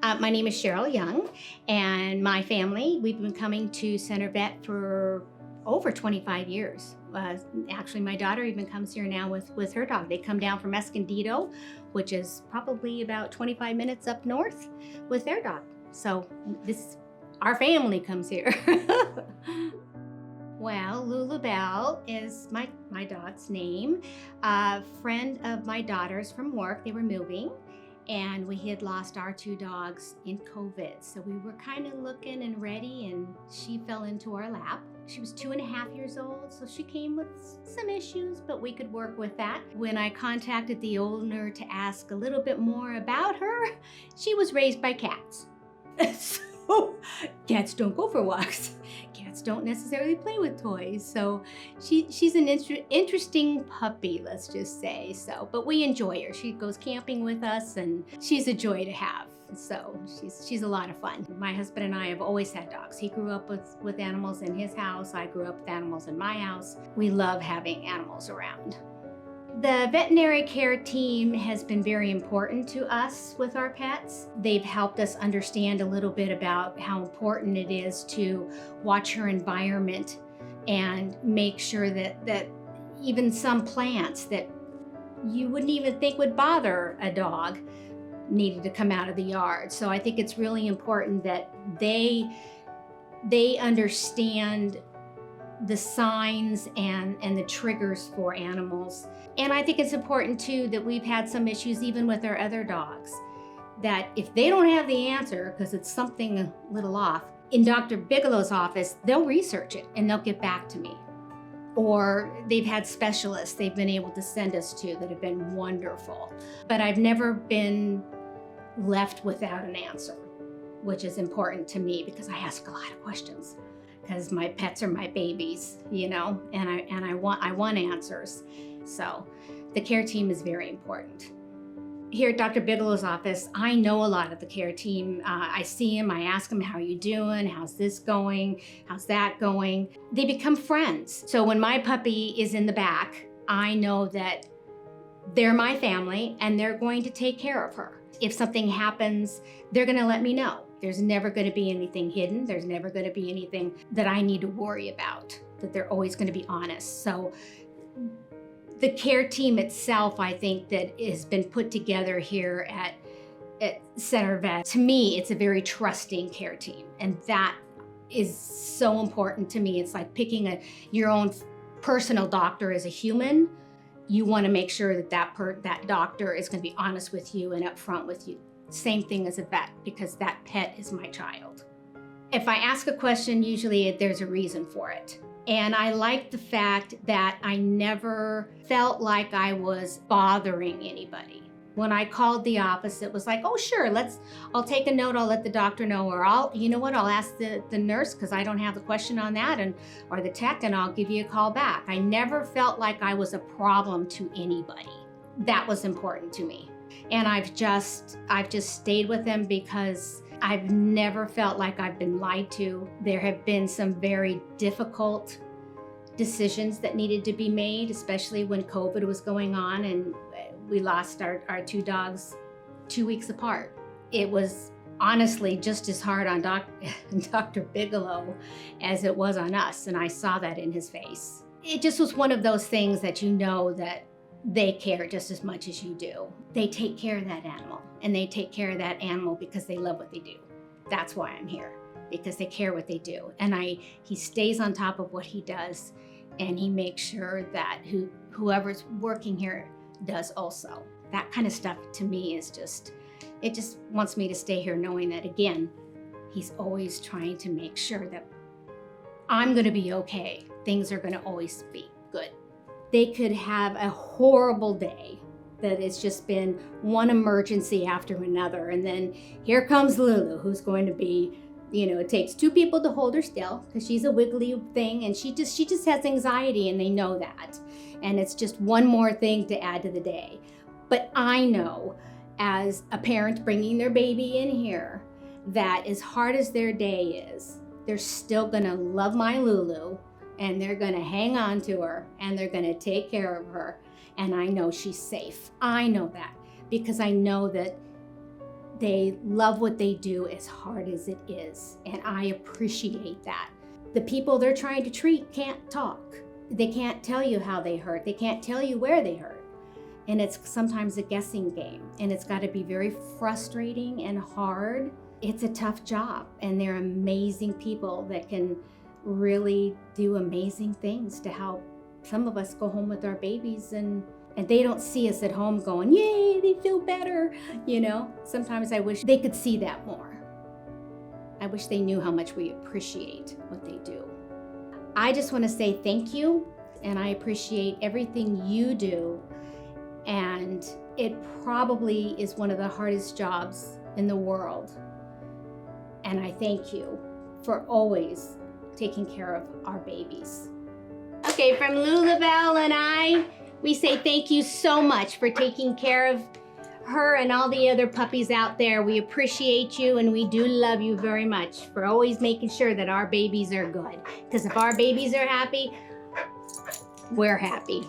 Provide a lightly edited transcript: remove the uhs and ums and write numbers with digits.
My name is Sherrill Young, and my family, we've been coming to Center Vet for over 25 years. Actually, my daughter even comes here now with her dog. They come down from Escondido, which is probably about 25 minutes up north, with their dog. So our family comes here. Well, Lulu Bell is my dog's name. A friend of my daughter's from work, they were moving, and we had lost our two dogs in COVID. So we were kind of looking and ready, and she fell into our lap. She was 2.5 years old, so she came with some issues, but we could work with that. When I contacted the owner to ask a little bit more about her, she was raised by cats. So cats don't go for walks. Cats don't necessarily play with toys. So she's an interesting puppy, let's just say. So, but we enjoy her. She goes camping with us, and she's a joy to have. So she's a lot of fun. My husband and I have always had dogs. He grew up with animals in his house. I grew up with animals in my house. We love having animals around. The veterinary care team has been very important to us with our pets. They've helped us understand a little bit about how important it is to watch her environment and make sure that even some plants that you wouldn't even think would bother a dog needed to come out of the yard. So I think it's really important that they understand the signs and the triggers for animals. And I think it's important too that we've had some issues even with our other dogs, that if they don't have the answer because it's something a little off, in Dr. Bigelow's office, they'll research it and they'll get back to me. Or they've had specialists they've been able to send us to that have been wonderful. But I've never been left without an answer, which is important to me because I ask a lot of questions. Because my pets are my babies, and I want answers. So the care team is very important. Here at Dr. Bigelow's office, I know a lot of the care team. I see them, I ask them, how are you doing? How's this going? How's that going? They become friends. So when my puppy is in the back, I know that they're my family and they're going to take care of her. If something happens, they're gonna let me know. There's never going to be anything hidden. There's never going to be anything that I need to worry about, that they're always going to be honest. So the care team itself, I think that has been put together here at Center Vet. To me, it's a very trusting care team. And that is so important to me. It's like picking your own personal doctor as a human. You want to make sure that doctor is going to be honest with you and upfront with you. Same thing as a vet, because that pet is my child. If I ask a question, usually there's a reason for it. And I like the fact that I never felt like I was bothering anybody. When I called the office, it was like, oh, sure, I'll take a note, I'll let the doctor know, or I'll ask the nurse because I don't have the question on that, or the tech, and I'll give you a call back. I never felt like I was a problem to anybody. That was important to me. And I've just stayed with them because I've never felt like I've been lied to. There have been some very difficult decisions that needed to be made, especially when COVID was going on and we lost our two dogs 2 weeks apart. It was honestly just as hard on Dr. Bigelow as it was on us, and I saw that in his face. It just was one of those things that that they care just as much as you do. They take care of that animal, and they take care of that animal because they love what they do. That's why I'm here, because they care what they do. And he stays on top of what he does, and he makes sure that whoever's working here does also. That kind of stuff to me is it just wants me to stay here knowing that, again, he's always trying to make sure that I'm gonna be okay. Things are gonna always be good. They could have a horrible day that it's just been one emergency after another. And then here comes Lulu, who's going to be, it takes two people to hold her still because she's a wiggly thing, and she just has anxiety, and they know that. And it's just one more thing to add to the day. But I know, as a parent bringing their baby in here, that as hard as their day is, they're still gonna love my Lulu, and they're gonna hang on to her, and they're gonna take care of her. And I know she's safe. I know that because I know that They love what they do as hard as it is, and I appreciate that. The people they're trying to treat can't talk. They can't tell you how they hurt. They can't tell you where they hurt. And it's sometimes a guessing game, and it's got to be very frustrating and hard. It's a tough job, and they're amazing people that can really do amazing things to help some of us go home with our babies, and they don't see us at home going, yay, they feel better. You know, sometimes I wish they could see that more. I wish they knew how much we appreciate what they do. I just want to say thank you, and I appreciate everything you do. And it probably is one of the hardest jobs in the world. And I thank you for always taking care of our babies. Okay, from Lulu and I, we say thank you so much for taking care of her and all the other puppies out there. We appreciate you, and we do love you very much for always making sure that our babies are good. Because if our babies are happy, we're happy.